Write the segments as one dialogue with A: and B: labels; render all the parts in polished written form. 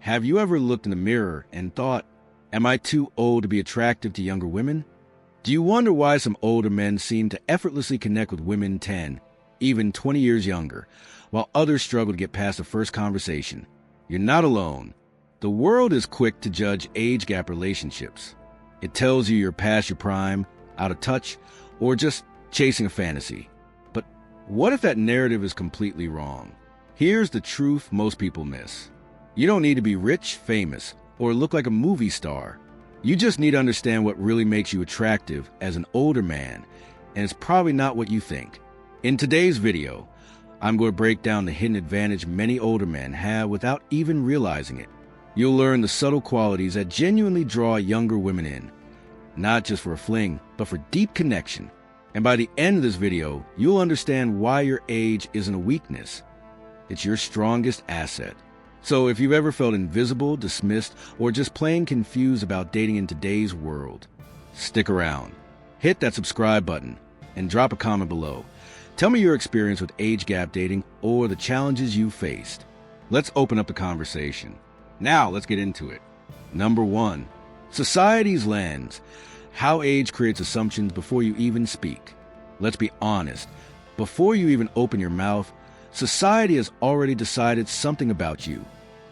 A: Have you ever looked in the mirror and thought, am I too old to be attractive to younger women? Do you wonder why some older men seem to effortlessly connect with women 10, even 20 years younger, while others struggle to get past the first conversation? You're not alone. The world is quick to judge age gap relationships. It tells you you're past your prime, out of touch, or just chasing a fantasy. But what if that narrative is completely wrong? Here's the truth most people miss. You don't need to be rich, famous, or look like a movie star. You just need to understand what really makes you attractive as an older man, and it's probably not what you think. In today's video, I'm going to break down the hidden advantage many older men have without even realizing it. You'll learn the subtle qualities that genuinely draw younger women in, not just for a fling, but for deep connection. And by the end of this video, you'll understand why your age isn't a weakness. It's your strongest asset. So if you've ever felt invisible, dismissed, or just plain confused about dating in today's world, stick around. Hit that subscribe button and drop a comment below. Tell me your experience with age gap dating or the challenges you faced. Let's open up the conversation. Now let's get into it. Number 1, society's lens. How age creates assumptions before you even speak. Let's be honest. Before you even open your mouth, society has already decided something about you,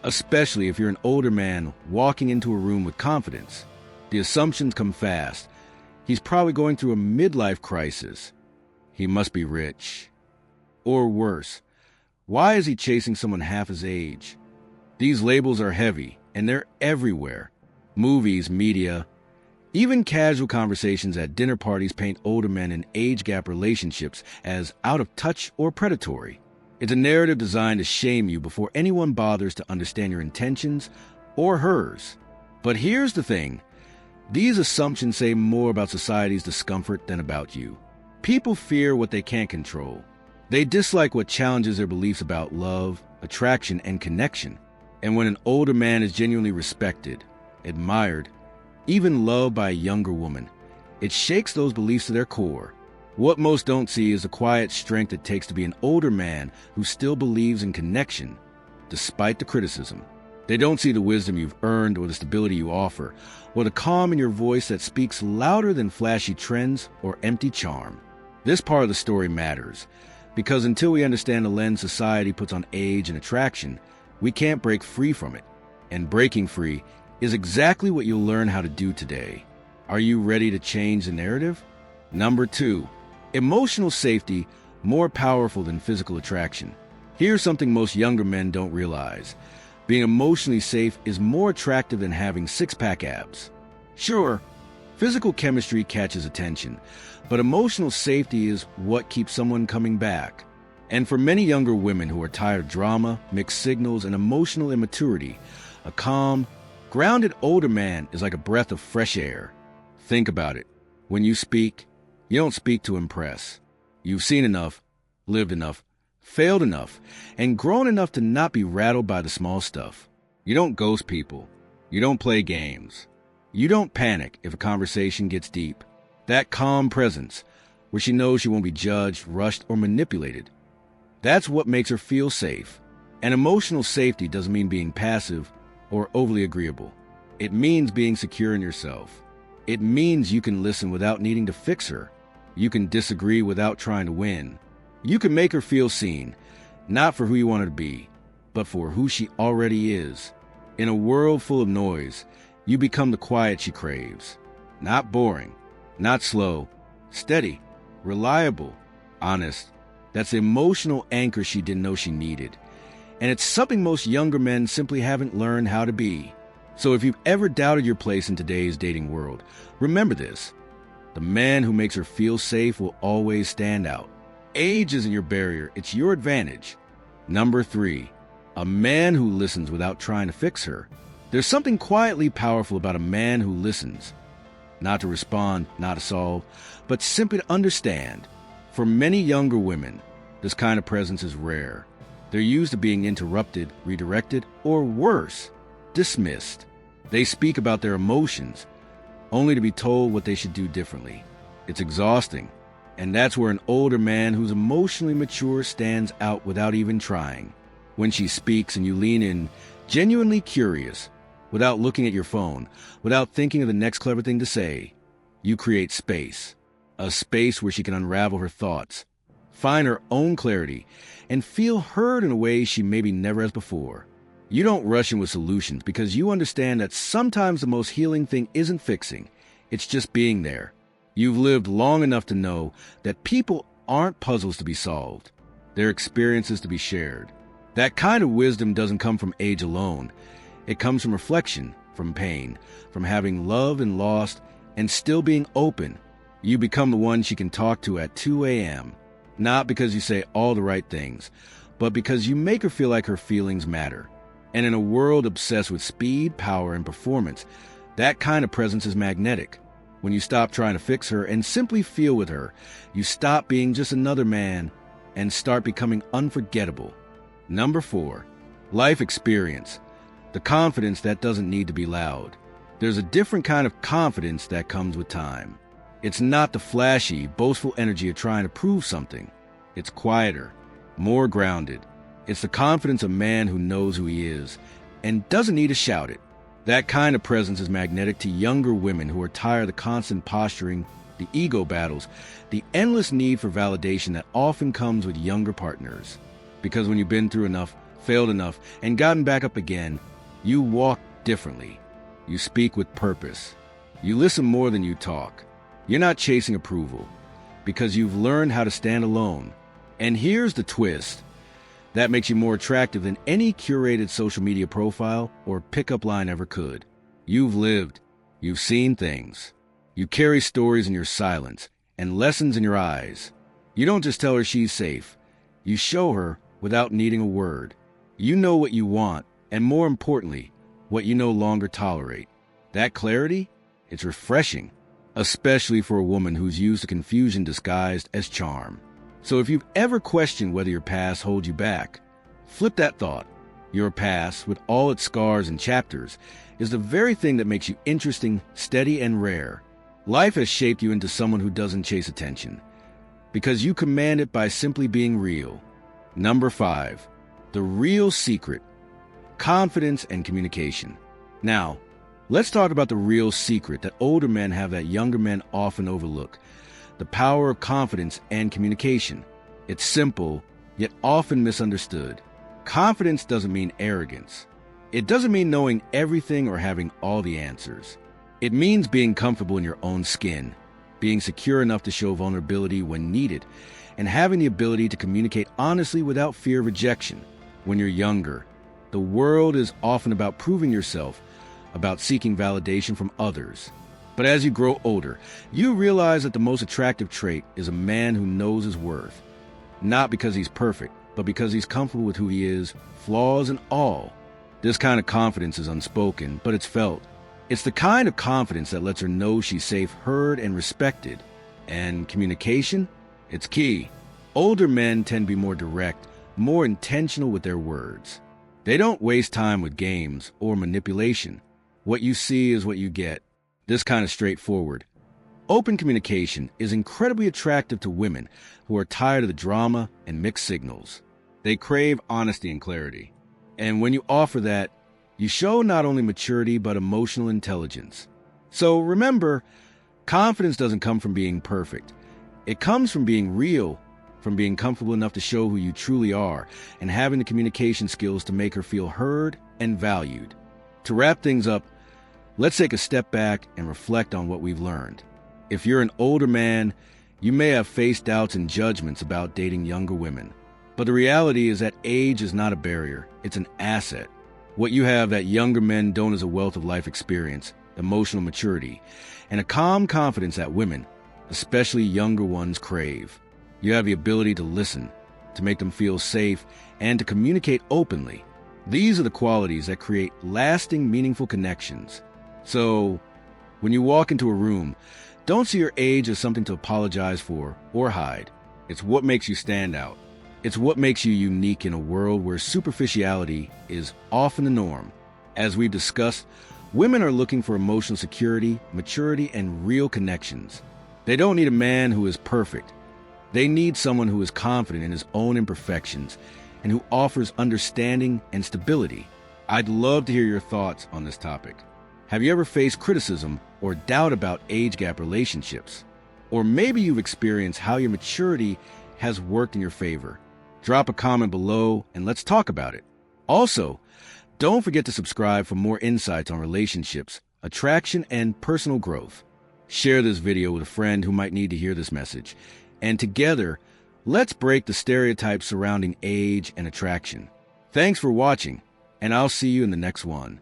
A: especially if you're an older man walking into a room with confidence. The assumptions come fast. He's probably going through a midlife crisis. He must be rich. Or worse, why is he chasing someone half his age? These labels are heavy, and they're everywhere. Movies, media, even casual conversations at dinner parties paint older men in age gap relationships as out of touch or predatory. It's a narrative designed to shame you before anyone bothers to understand your intentions or hers. But here's the thing. These assumptions say more about society's discomfort than about you. People fear what they can't control. They dislike what challenges their beliefs about love, attraction, and connection. And when an older man is genuinely respected, admired, even loved by a younger woman, it shakes those beliefs to their core. What most don't see is the quiet strength it takes to be an older man who still believes in connection, despite the criticism. They don't see the wisdom you've earned or the stability you offer, or the calm in your voice that speaks louder than flashy trends or empty charm. This part of the story matters, because until we understand the lens society puts on age and attraction, we can't break free from it. And breaking free is exactly what you'll learn how to do today. Are you ready to change the narrative? Number 2, emotional safety more powerful than physical attraction. Here's something most younger men don't realize. Being emotionally safe is more attractive than having six-pack abs. Sure, physical chemistry catches attention, but emotional safety is what keeps someone coming back. And for many younger women who are tired of drama, mixed signals, and emotional immaturity, a calm, grounded older man is like a breath of fresh air. Think about it. When you speak, you don't speak to impress. You've seen enough, lived enough, failed enough, and grown enough to not be rattled by the small stuff. You don't ghost people. You don't play games. You don't panic if a conversation gets deep. That calm presence, where she knows she won't be judged, rushed, or manipulated. That's what makes her feel safe. And emotional safety doesn't mean being passive or overly agreeable. It means being secure in yourself. It means you can listen without needing to fix her. You can disagree without trying to win. You can make her feel seen, not for who you want her to be, but for who she already is. In a world full of noise, you become the quiet she craves. Not boring, not slow, steady, reliable, honest. That's the emotional anchor she didn't know she needed. And it's something most younger men simply haven't learned how to be. So if you've ever doubted your place in today's dating world, remember this. The man who makes her feel safe will always stand out. Age isn't your barrier, it's your advantage. Number 3, a man who listens without trying to fix her. There's something quietly powerful about a man who listens. Not to respond, not to solve, but simply to understand. For many younger women, this kind of presence is rare. They're used to being interrupted, redirected, or worse, dismissed. They speak about their emotions, only to be told what they should do differently. It's exhausting, and that's where an older man who's emotionally mature stands out without even trying. When she speaks and you lean in, Genuinely curious, without looking at your phone, without thinking of the next clever thing to say. You create space, a space where she can unravel her thoughts, find her own clarity, and feel heard in a way she maybe never has before. You don't rush in with solutions because you understand that sometimes the most healing thing isn't fixing, it's just being there. You've lived long enough to know that people aren't puzzles to be solved. They're experiences to be shared. That kind of wisdom doesn't come from age alone. It comes from reflection, from pain, from having loved and lost, and still being open. You become the one she can talk to at 2 a.m., not because you say all the right things, but because you make her feel like her feelings matter. And in a world obsessed with speed, power, and performance, that kind of presence is magnetic. When you stop trying to fix her and simply feel with her, you stop being just another man and start becoming unforgettable. Number 4, life experience. The confidence that doesn't need to be loud. There's a different kind of confidence that comes with time. It's not the flashy, boastful energy of trying to prove something. It's quieter, more grounded. It's the confidence of a man who knows who he is and doesn't need to shout it. That kind of presence is magnetic to younger women who are tired of the constant posturing, the ego battles, the endless need for validation that often comes with younger partners. Because when you've been through enough, failed enough, and gotten back up again, you walk differently. You speak with purpose. You listen more than you talk. You're not chasing approval because you've learned how to stand alone. And here's the twist. That makes you more attractive than any curated social media profile or pickup line ever could. You've lived. You've seen things. You carry stories in your silence and lessons in your eyes. You don't just tell her she's safe. You show her without needing a word. You know what you want, and more importantly, what you no longer tolerate. That clarity, it's refreshing, especially for a woman who's used to confusion disguised as charm. So if you've ever questioned whether your past holds you back, flip that thought. Your past, with all its scars and chapters, is the very thing that makes you interesting, steady, and rare. Life has shaped you into someone who doesn't chase attention, because you command it by simply being real. Number 5, the real secret: confidence and communication. Now, let's talk about the real secret that older men have that younger men often overlook: the power of confidence and communication. It's simple, yet often misunderstood. Confidence doesn't mean arrogance. It doesn't mean knowing everything or having all the answers. It means being comfortable in your own skin, being secure enough to show vulnerability when needed, and having the ability to communicate honestly without fear of rejection. When you're younger, the world is often about proving yourself, about seeking validation from others. But as you grow older, you realize that the most attractive trait is a man who knows his worth. Not because he's perfect, but because he's comfortable with who he is, flaws and all. This kind of confidence is unspoken, but it's felt. It's the kind of confidence that lets her know she's safe, heard, and respected. And communication? It's key. Older men tend to be more direct, more intentional with their words. They don't waste time with games or manipulation. What you see is what you get. This kind of straightforward, open communication is incredibly attractive to women who are tired of the drama and mixed signals. They crave honesty and clarity. And when you offer that, you show not only maturity but emotional intelligence. So remember, confidence doesn't come from being perfect. It comes from being real, from being comfortable enough to show who you truly are, and having the communication skills to make her feel heard and valued. To wrap things up, let's take a step back and reflect on what we've learned. If you're an older man, you may have faced doubts and judgments about dating younger women. But the reality is that age is not a barrier, it's an asset. What you have that younger men don't is a wealth of life experience, emotional maturity, and a calm confidence that women, especially younger ones, crave. You have the ability to listen, to make them feel safe, and to communicate openly. These are the qualities that create lasting, meaningful connections. So, when you walk into a room, don't see your age as something to apologize for or hide. It's what makes you stand out. It's what makes you unique in a world where superficiality is often the norm. As we've discussed, women are looking for emotional security, maturity, and real connections. They don't need a man who is perfect. They need someone who is confident in his own imperfections and who offers understanding and stability. I'd love to hear your thoughts on this topic. Have you ever faced criticism or doubt about age gap relationships? Or maybe you've experienced how your maturity has worked in your favor. Drop a comment below and let's talk about it. Also, don't forget to subscribe for more insights on relationships, attraction, and personal growth. Share this video with a friend who might need to hear this message. And together, let's break the stereotypes surrounding age and attraction. Thanks for watching, and I'll see you in the next one.